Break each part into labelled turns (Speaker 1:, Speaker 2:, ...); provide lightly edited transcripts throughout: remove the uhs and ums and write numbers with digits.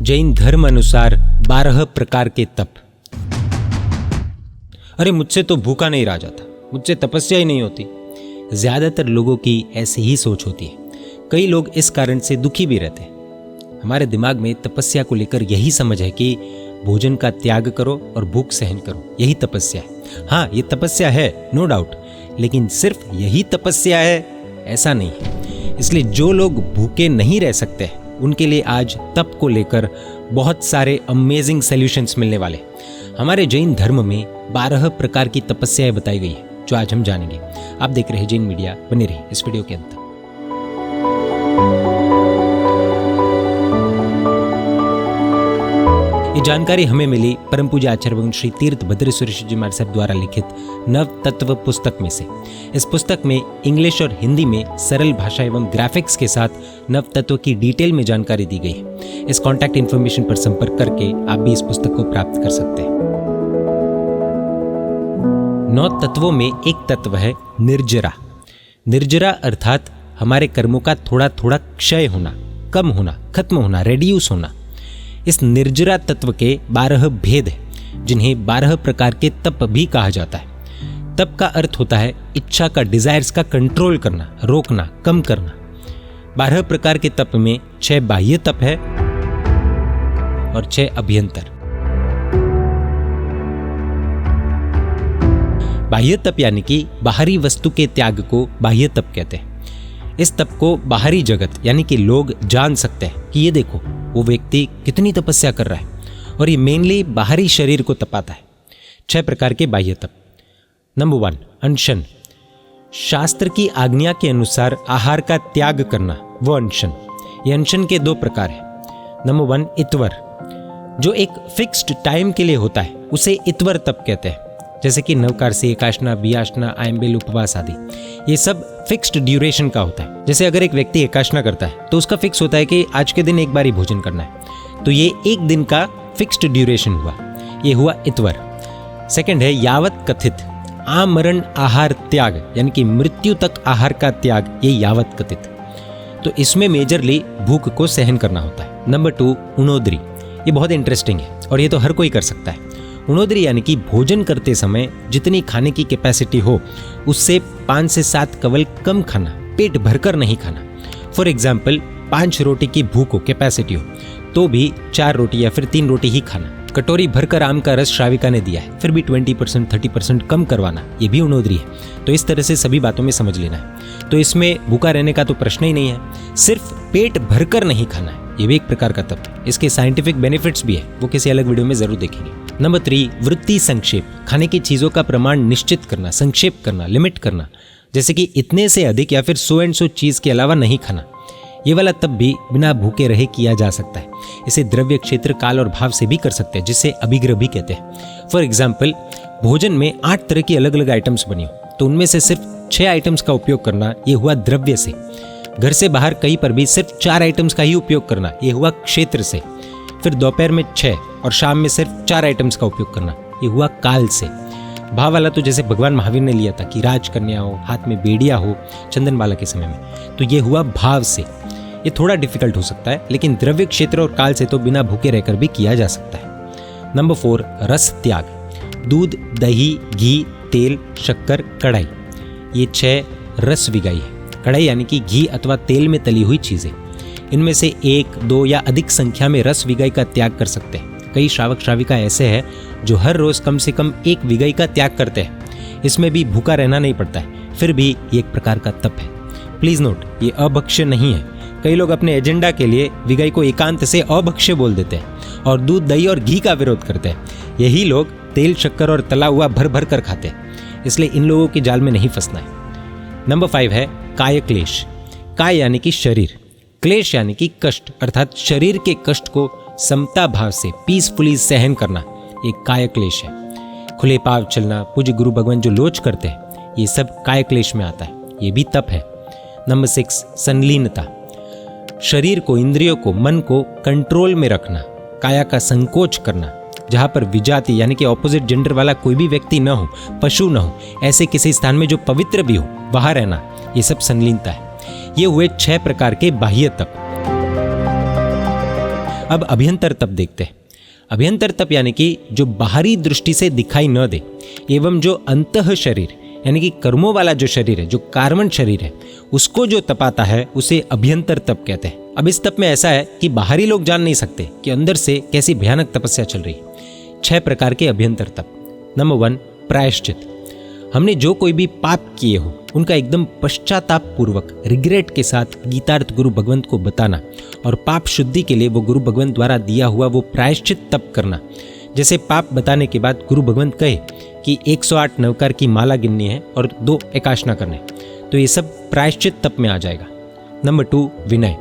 Speaker 1: जैन धर्म अनुसार 12 प्रकार के तप। अरे मुझसे तो भूखा नहीं रहा जाता, मुझसे तपस्या ही नहीं होती। ज्यादातर लोगों की ऐसी ही सोच होती है। कई लोग इस कारण से दुखी भी रहते हैं। हमारे दिमाग में तपस्या को लेकर यही समझ है कि भोजन का त्याग करो और भूख सहन करो, यही तपस्या है। हाँ, ये तपस्या है, नो डाउट, लेकिन सिर्फ यही तपस्या है ऐसा नहीं है। इसलिए जो लोग भूखे नहीं रह सकते उनके लिए आज तप को लेकर बहुत सारे अमेजिंग सॉल्यूशंस मिलने वाले। हमारे जैन धर्म में 12 प्रकार की तपस्याएं बताई गई है जो आज हम जानेंगे। आप देख रहे हैं जैन मीडिया, बने रहिए इस वीडियो के अंत तक। ये जानकारी हमें मिली परम पूज्य आचार्य भगवान श्री तीर्थ भद्रेश्वर जी महाराज साहब द्वारा लिखित नव तत्व पुस्तक में से। इस पुस्तक में इंग्लिश और हिंदी में सरल भाषा एवं ग्राफिक्स के साथ नव तत्व की डिटेल में जानकारी दी गई है। इस कॉन्टैक्ट इन्फॉर्मेशन पर संपर्क करके आप भी इस पुस्तक को प्राप्त कर सकते हैं। 9 तत्वों में एक तत्व है निर्जरा। निर्जरा अर्थात हमारे कर्मों का थोड़ा थोड़ा क्षय होना, कम होना, खत्म होना, रेड्यूस होना। इस निर्जरा तत्व के 12 भेद हैं, जिन्हें 12 प्रकार के तप भी कहा जाता है। तप का अर्थ होता है इच्छा का, डिजायर्स का कंट्रोल करना, रोकना, कम करना। 12 प्रकार के तप में 6 बाह्य तप है और 6 अभ्यंतर। बाह्य तप यानी कि बाहरी वस्तु के त्याग को बाह्य तप कहते हैं। इस तप को बाहरी जगत यानी कि लोग जान सकते हैं कि ये देखो वो व्यक्ति कितनी तपस्या कर रहा है, और ये मेनली बाहरी शरीर को तपाता है। 6 प्रकार के बाह्य तप। नंबर 1, अनशन। शास्त्र की आज्ञा के अनुसार आहार का त्याग करना, वो अनशन। ये अनशन के 2 प्रकार हैं। नंबर 1, इतवर, जो एक फिक्स्ड टाइम के लिए होता है उसे इतवर तप कहते हैं। जैसे कि नवकारसी, एकाशना, बियाशना, आयम्बेल, उपवास आदि, ये सब फिक्स्ड ड्यूरेशन का होता है। जैसे अगर एक व्यक्ति एकाशना करता है तो उसका फिक्स होता है कि आज के दिन एक बार ही भोजन करना है, तो ये एक दिन का फिक्स्ड ड्यूरेशन हुआ, ये हुआ इतवर। सेकंड है यावत कथित, आमरण आहार त्याग, यानी कि मृत्यु तक आहार का त्याग, ये यावत कथित। तो इसमें मेजरली भूख को सहन करना होता है। नंबर 2, उणोदरी। ये बहुत इंटरेस्टिंग है और ये तो हर कोई कर सकता है। उणोदरी यानी कि भोजन करते समय जितनी खाने की कैपेसिटी हो उससे 5 से 7 कवल कम खाना, पेट भरकर नहीं खाना। फॉर एग्जाम्पल 5 रोटी की भूख हो, कैपेसिटी हो, तो भी 4 रोटी या फिर 3 रोटी ही खाना। कटोरी भरकर आम का रस श्राविका ने दिया है, फिर भी 20% 30% कम करवाना, ये भी उणोदरी है। तो इस तरह से सभी बातों में समझ लेना है। तो इसमें भूखा रहने का तो प्रश्न ही नहीं है, सिर्फ पेट भरकर नहीं खाना है, ये भी एक प्रकार का तप है। इसके साइंटिफिक बेनिफिट्स भी है, वो किसी अलग वीडियो में जरूर देखेंगे। नंबर 3, वृत्ति संक्षेप। खाने की चीजों का प्रमाण निश्चित करना, संक्षेप करना, लिमिट करना। जैसे कि इतने से अधिक या फिर 100 एंड 100 चीज के अलावा नहीं खाना। ये वाला तप भी बिना भूखे रहे किया जा सकता है। इसे द्रव्य, क्षेत्र, काल और भाव से भी कर सकते हैं, जिसे अभिग्रह भी कहते हैं। फॉर एग्जाम्पल भोजन में 8 तरह की अलग अलग आइटम्स बनी हो, तो उनमें से सिर्फ 6 आइटम्स का उपयोग करना, ये हुआ द्रव्य से। घर से बाहर कहीं पर भी सिर्फ 4 आइटम्स का ही उपयोग करना, ये हुआ क्षेत्र से। फिर दोपहर में 6 और शाम में सिर्फ 4 आइटम्स का उपयोग करना, ये हुआ काल से। भाव वाला तो जैसे भगवान महावीर ने लिया था कि राजकन्या हो, हाथ में बेड़िया हो चंदनमाला के समय में, तो ये हुआ भाव से। ये थोड़ा डिफिकल्ट हो सकता है, लेकिन द्रव्य, क्षेत्र और काल से तो बिना भूखे रहकर भी किया जा सकता है। नंबर 4, रस त्याग। दूध, दही, घी, तेल, शक्कर, कढ़ाई, ये 6 रस विगाई है। कढ़ाई यानी कि घी अथवा तेल में तली हुई चीजें। इनमें से 1, 2 या अधिक संख्या में रस विगाई का त्याग कर सकते हैं। कई श्रावक श्राविका ऐसे हैं जो हर रोज कम से कम 1 विगाई का त्याग करते हैं। इसमें भी भूखा रहना नहीं पड़ता है, फिर भी ये एक प्रकार का तप है। प्लीज नोट, ये अभक्ष्य नहीं है। कई लोग अपने एजेंडा के लिए विगाई को एकांत से अभक्ष्य बोल देते हैं और दूध, दही और घी का विरोध करते हैं। यही लोग तेल, शक्कर और तला हुआ भर भर कर खाते हैं। इसलिए इन लोगों के जाल में नहीं फंसना है। नंबर 5 है काय क्लेश। काय यानी कि शरीर, क्लेश यानी कि कष्ट, अर्थात शरीर के कष्ट को समता भाव से पीसफुली सहन करना, एक काय क्लेश है। खुले पांव चलना, पूज्य गुरु भगवान जो लोच करते हैं, ये सब काय क्लेश में आता है, ये भी तप है। नंबर 6, संलीनता। शरीर को, इंद्रियों को, मन को कंट्रोल में रखना, काया का संकोच करना। जहां पर विजाति यानी कि ऑपोजिट जेंडर वाला कोई भी व्यक्ति न हो, पशु न हो, ऐसे किसी स्थान में जो पवित्र भी हो, वहां रहना, ये सब संलीनता है। ये हुए 6 प्रकार के बाह्य तप। अब अभ्यंतर तप देखते हैं। अभ्यंतर तप यानी कि जो बाहरी दृष्टि से दिखाई न दे एवं जो अंतः शरीर यानी कि कर्मों वाला जो शरीर है, जो कार्बन शरीर है, उसको जो तपाता है उसे अभ्यंतर तप कहते हैं। अब इस तप में ऐसा है कि बाहरी लोग जान नहीं सकते कि अंदर से कैसी भयानक तपस्या चल रही है। 6 प्रकार के अभ्यंतर तप। नंबर 1, प्रायश्चित। हमने जो कोई भी पाप किए हो उनका एकदम पश्चाताप पूर्वक रिग्रेट के साथ गीतार्थ गुरु भगवंत को बताना और पाप शुद्धि के लिए वो गुरु भगवंत द्वारा दिया हुआ वो प्रायश्चित तप करना। जैसे पाप बताने के बाद गुरु भगवंत कहे कि 108 नवकार की माला गिननी है और 2 एकाशना करने, तो ये सब प्रायश्चित तप में आ जाएगा। नंबर 2, विनय।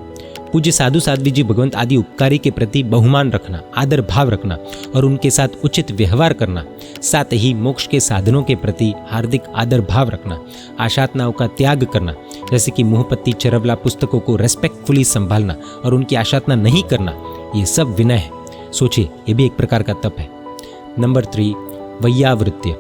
Speaker 1: पूज्य साधु साध्वी जी भगवंत आदि उपकारी के प्रति बहुमान रखना, आदर भाव रखना और उनके साथ उचित व्यवहार करना। साथ ही मोक्ष के साधनों के प्रति हार्दिक आदर भाव रखना, आशातनाओं का त्याग करना, जैसे कि मुहपत्ती चरवला पुस्तकों को रेस्पेक्टफुली संभालना और उनकी आशातना नहीं करना, ये सब विनय है। सोचिए, ये भी एक प्रकार का तप है। नंबर 3, वैयावृत्य।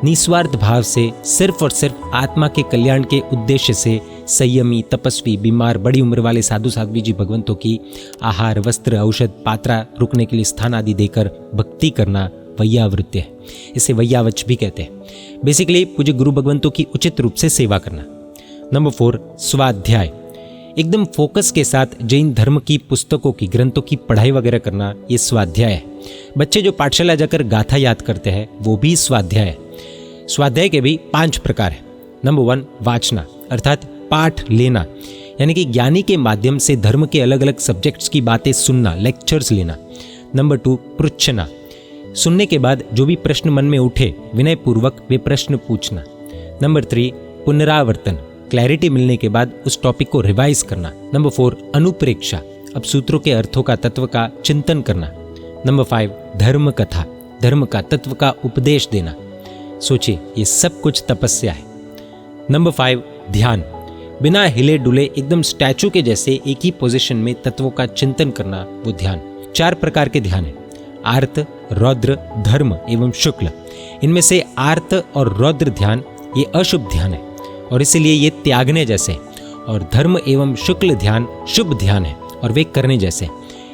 Speaker 1: निस्वार्थ भाव से सिर्फ और सिर्फ आत्मा के कल्याण के उद्देश्य से संयमी, तपस्वी, बीमार, बड़ी उम्र वाले साधु साध्वी जी भगवंतों की आहार, वस्त्र, औषध, पात्रा, रुकने के लिए स्थान आदि देकर भक्ति करना वैयावृत्य है। इसे वैयावच भी कहते हैं। बेसिकली पूज्य गुरु भगवंतों की उचित रूप से सेवा करना। नंबर 4, स्वाध्याय। एकदम फोकस के साथ जैन धर्म की पुस्तकों की, ग्रंथों की पढ़ाई वगैरह करना, ये स्वाध्याय है। बच्चे जो पाठशाला जाकर गाथा याद करते हैं वो भी स्वाध्याय है। स्वाध्याय के भी 5 प्रकार है। नंबर 1, वाचना अर्थात पाठ लेना, यानी कि ज्ञानी के माध्यम से धर्म के अलग अलग सब्जेक्ट्स की बातें सुनना, लेक्चर्स लेना। नंबर 2, पृच्छना। सुनने के बाद जो भी प्रश्न मन में उठे विनय पूर्वक वे प्रश्न पूछना। नंबर 3, पुनरावर्तन। क्लैरिटी मिलने के बाद उस टॉपिक को रिवाइज करना। नंबर 4, अनुप्रेक्षा। अब सूत्रों के अर्थों का, तत्व का चिंतन करना। नंबर 5, धर्म कथा। धर्म का, तत्व का उपदेश देना। सोचिए, ये सब कुछ तपस्या है। नंबर 5, ध्यान। बिना हिले डुले एकदम स्टैचू के जैसे एक ही पोजीशन में तत्वों का चिंतन करना, वो ध्यान। 4 प्रकार के ध्यान है, आर्त, रौद्र, धर्म एवं शुक्ल। इनमें से आर्त और रौद्र ध्यान ये अशुभ ध्यान है और इसीलिए ये त्यागने जैसे, और धर्म एवं शुक्ल ध्यान शुभ ध्यान है और वे करने जैसे।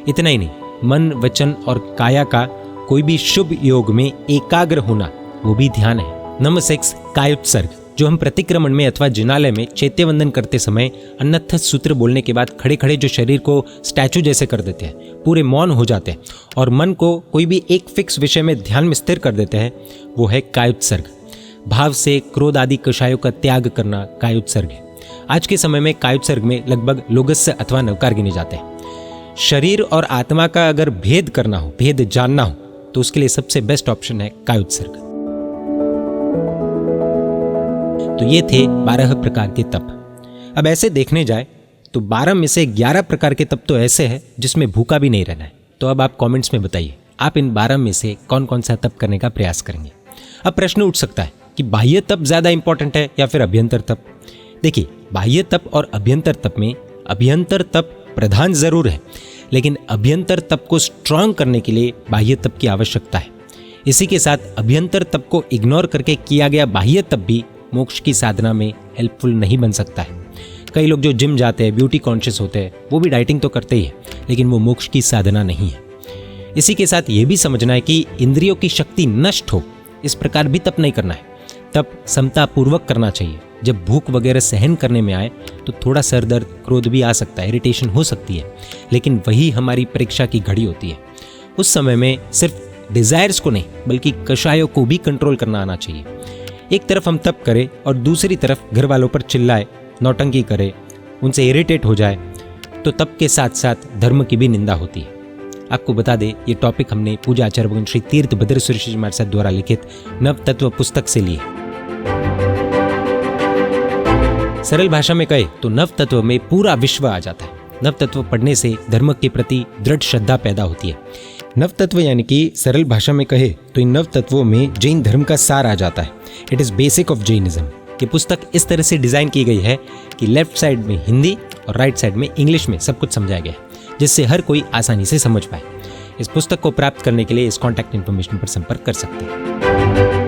Speaker 1: इतना ही नहीं, मन, वचन और काया का कोई भी शुभ योग में एकाग्र होना, वो भी ध्यान है। नंबर 6, कायोत्सर्ग। जो हम प्रतिक्रमण में अथवा जिनालय में चैत्यवंदन करते समय अन्नथ सूत्र बोलने के बाद खड़े खड़े जो शरीर को स्टैचू जैसे कर देते हैं, पूरे मौन हो जाते हैं और मन को कोई भी एक फिक्स विषय में ध्यान में स्थिर कर देते हैं, वो है कायोत्सर्ग। भाव से क्रोध आदि कषायों का त्याग करना कायोत्सर्ग है। आज के समय में कायोत्सर्ग में लगभग लोगस्य अथवा नवकार गिने जाते हैं। शरीर और आत्मा का अगर भेद करना हो, भेद जानना हो, तो उसके लिए सबसे बेस्ट ऑप्शन है कायोत्सर्ग। तो ये थे 12 प्रकार के तप। अब ऐसे देखने जाए तो 12 में से 11 प्रकार के तप तो ऐसे हैं जिसमें भूखा भी नहीं रहना है। तो अब आप कमेंट्स में बताइए, आप इन 12 में से कौन कौन सा तप करने का प्रयास करेंगे। अब प्रश्न उठ सकता है कि बाह्य तप ज़्यादा इंपॉर्टेंट है या फिर अभ्यंतर तप। देखिए, बाह्य तप और अभ्यंतर तप में अभ्यंतर तप प्रधान जरूर है, लेकिन अभ्यंतर तप को स्ट्रांग करने के लिए बाह्य तप की आवश्यकता है। इसी के साथ अभ्यंतर तप को इग्नोर करके किया गया बाह्य तप भी मोक्ष की साधना में हेल्पफुल नहीं बन सकता है। कई लोग जो जिम जाते हैं, ब्यूटी कॉन्शियस होते हैं, वो भी डाइटिंग तो करते ही है, लेकिन वो मोक्ष की साधना नहीं है। इसी के साथ ये भी समझना है कि इंद्रियों की शक्ति नष्ट हो, इस प्रकार भी तप नहीं करना है। तप समतापूर्वक करना चाहिए। जब भूख वगैरह सहन करने में आए तो थोड़ा सर दर्द, क्रोध भी आ सकता है, इरिटेशन हो सकती है, लेकिन वही हमारी परीक्षा की घड़ी होती है। उस समय में सिर्फ डिजायर्स को नहीं बल्कि कषायों को भी कंट्रोल करना आना चाहिए। एक तरफ हम तप करें और दूसरी तरफ घर वालों पर चिल्लाए, नौटंकी करे, उनसे इरिटेट हो जाए, तो तप के साथ साथ धर्म की भी निंदा होती है। आपको बता दें, ये टॉपिक हमने पूज्य आचार्य भगवान श्री तीर्थ भद्र सुरेश जी महाराज साहब द्वारा लिखित नव तत्व पुस्तक से लिए। सरल भाषा में कहे तो नव तत्व में पूरा विश्व आ जाता है। नव तत्व पढ़ने से धर्म के प्रति दृढ़ श्रद्धा पैदा होती है। नव तत्व यानी कि सरल भाषा में कहे तो इन नव तत्वों में जैन धर्म का सार आ जाता है। It is basic of Jainism. ये पुस्तक इस तरह से डिजाइन की गई है कि लेफ्ट साइड में हिंदी और राइट साइड में इंग्लिश में सब कुछ समझाया गया है, जिससे हर कोई आसानी से समझ पाए। इस पुस्तक को प्राप्त करने के लिए इस कॉन्टैक्ट इन्फॉर्मेशन पर संपर्क कर सकते हैं।